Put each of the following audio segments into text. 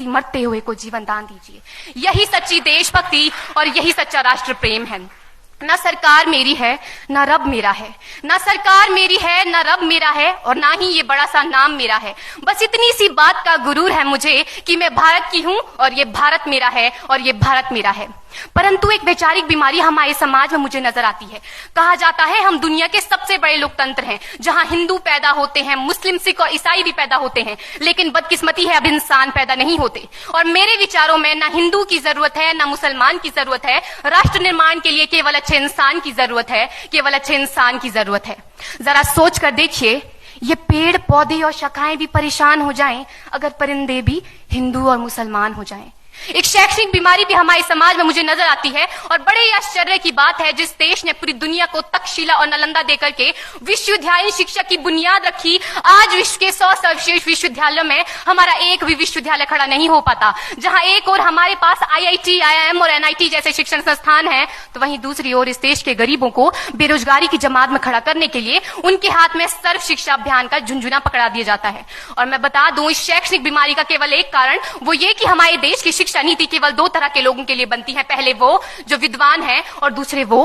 मरते हुए को जीवन दान दीजिए। यही सच्ची देशभक्ति और यही सच्चा राष्ट्र प्रेम है। ना सरकार मेरी है, ना रब मेरा है, ना सरकार मेरी है, ना रब मेरा है, और ना ही ये बड़ा सा नाम मेरा है। बस इतनी सी बात का गुरूर है मुझे कि मैं भारत की हूं और ये भारत मेरा है और ये भारत मेरा है। परंतु एक वैचारिक बीमारी हमारे समाज में मुझे नजर आती है। कहा जाता है हम दुनिया के सबसे बड़े लोकतंत्र हैं, जहां हिंदू पैदा होते हैं, मुस्लिम, सिख और ईसाई भी पैदा होते हैं, लेकिन बदकिस्मती है अब इंसान पैदा नहीं होते। और मेरे विचारों में ना हिंदू की जरूरत है, ना मुसलमान की जरूरत है। राष्ट्र निर्माण के लिए केवल अच्छे इंसान की जरूरत है, केवल अच्छे इंसान की जरूरत है। जरा सोच कर देखिए, ये पेड़ पौधे और शाखाएं भी परेशान हो जाएं अगर परिंदे भी हिंदू और मुसलमान हो जाएं। एक शैक्षणिक बीमारी भी हमारे समाज में मुझे नजर आती है, और बड़े ही आश्चर्य की बात है, जिस देश ने पूरी दुनिया को तक्षशिला और नालंदा देकर के विश्वविद्यालय शिक्षा की बुनियाद रखी, आज विश्व के 100 सर्वश्रेष्ठ विश्वविद्यालयों में हमारा एक भी विश्वविद्यालय खड़ा नहीं हो पाता। जहां एक और हमारे पास IIT, IIM और NIT जैसे शिक्षण संस्थान हैं, तो वहीं दूसरी ओर इस देश के गरीबों को बेरोजगारी की जमात में खड़ा करने के लिए उनके हाथ में सर्व शिक्षा अभियान का झुंझुना पकड़ा दिया जाता है। और मैं बता दूं, इस शैक्षणिक बीमारी का केवल एक कारण वो ये कि हमारे देश की शिक्षा नीति केवल 2 तरह के लोगों के लिए बनती है। पहले वो जो विद्वान हैं और दूसरे वो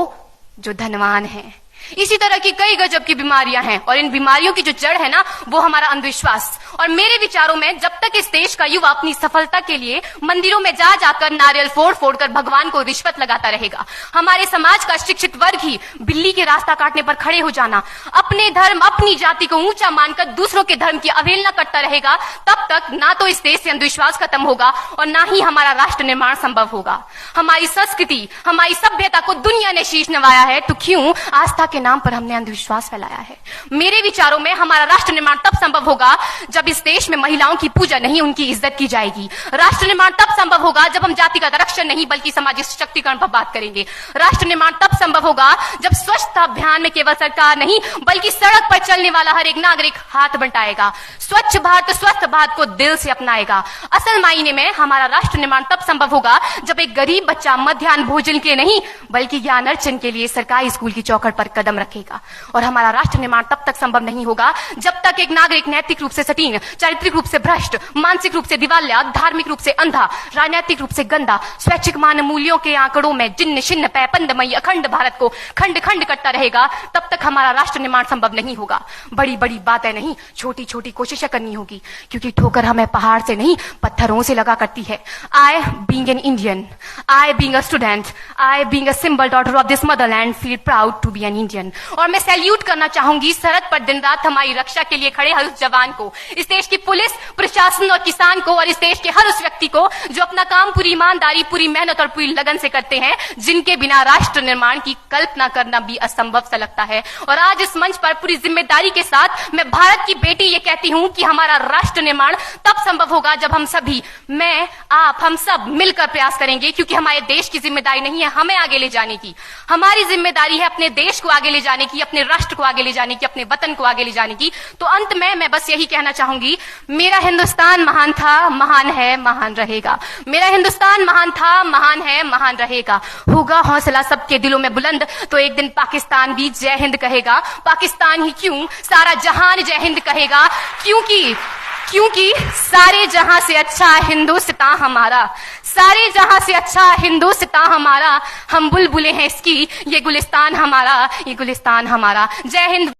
जो धनवान हैं। इसी तरह की कई गजब की बीमारियां हैं, और इन बीमारियों की जो जड़ है ना, वो हमारा अंधविश्वास। और मेरे विचारों में जब तक इस देश का युवा अपनी सफलता के लिए मंदिरों में जा जाकर नारियल फोड़ फोड़ कर भगवान को रिश्वत लगाता रहेगा, हमारे समाज का शिक्षित वर्ग ही बिल्ली के रास्ता काटने पर खड़े हो जाना, अपने धर्म अपनी जाति को ऊंचा मानकर दूसरों के धर्म की अवहेलना करता रहेगा, तब तक ना तो इस देश से अंधविश्वास खत्म होगा और ना ही हमारा राष्ट्र निर्माण संभव होगा। हमारी संस्कृति, हमारी सभ्यता को दुनिया ने शीश नवाया है, तो क्यों आस्था के नाम पर हमने अंधविश्वास फैलाया है। मेरे विचारों में हमारा राष्ट्र निर्माण तब संभव होगा जब इस देश में महिलाओं की पूजा नहीं, उनकी इज्जत की जाएगी। राष्ट्र निर्माण तब संभव होगा जब हम जातिगत आरक्षण नहीं बल्कि सामाजिक सशक्तिकरण पर बात करेंगे। राष्ट्र निर्माण तब संभव होगा जब स्वच्छता अभियान में केवल सरकार नहीं बल्कि सड़क पर चलने वाला हर एक नागरिक हाथ बंटाएगा, स्वच्छ भारत स्वस्थ भारत को दिल से अपनाएगा। असल मायने में हमारा राष्ट्र निर्माण तब संभव होगा जब एक गरीब बच्चा मध्याह्न भोजन के नहीं बल्कि ज्ञान अर्जन के लिए सरकारी स्कूल की चौखट पर कदम रखेगा। और हमारा राष्ट्र निर्माण तब तक संभव नहीं होगा जब तक एक नागरिक नैतिक रूप से सटीन, चारित्रिक रूप से भ्रष्ट, मानसिक रूप से दिवालिया, धार्मिक रूप से अंधा, राजनीतिक रूप से गंदा, स्वैच्छिक मान मूल्यों के आंकड़ों में जिन्न शिन्न पैपंदमयी अखंड भारत को खंड खंड करता रहेगा। तब तक हमारा राष्ट्र निर्माण संभव नहीं होगा। बड़ी बड़ी बातें नहीं, छोटी छोटी कोशिशें करनी होगी, क्योंकि ठोकर हमें पहाड़ से नहीं पत्थरों से लगा करती है। I being an Indian, I being a student, I being a symbol daughter of this motherland feel proud to be an Indian। और मैं सैल्यूट करना चाहूंगी सरहद पर दिन रात हमारी रक्षा के लिए खड़े हर उस जवान को, इस देश की पुलिस, प्रशासन और किसान को, और इस देश के हर उस व्यक्ति को जो अपना काम पूरी ईमानदारी, पूरी मेहनत और पूरी लगन से करते हैं, जिनके बिना राष्ट्र निर्माण की कल्पना करना भी असंभव सा लगता है। और आज इस मंच पर पूरी जिम्मेदारी के साथ मैं भारत की बेटी ये कहती हूं कि हमारा राष्ट्र निर्माण तब संभव होगा जब हम सभी, मैं, आप, हम सब मिलकर प्रयास करेंगे, क्योंकि हमारे देश की जिम्मेदारी नहीं है हमें आगे ले जाने की, हमारी जिम्मेदारी है अपने देश को आगे ले जाने की, अपने राष्ट्र को आगे ले जाने की, अपने वतन को आगे ले जाने की। तो अंत में मैं बस यही कहना चाहूंगी, मेरा हिंदुस्तान महान था, महान है, महान रहेगा। मेरा हिंदुस्तान महान था, महान है, महान रहेगा। होगा हौसला सबके दिलों में बुलंद तो एक दिन पाकिस्तान भी जय हिंद कहेगा। पाकिस्तान ही क्यों, सारा जहान जय हिंद कहेगा, क्योंकि सारे जहां से अच्छा हिंदुस्तान हमारा, सारे जहां से अच्छा हिंदुस्तान हमारा। हम बुलबुलें हैं इसकी, ये गुलिस्तान हमारा, ये गुलिस्तान हमारा। जय हिंद।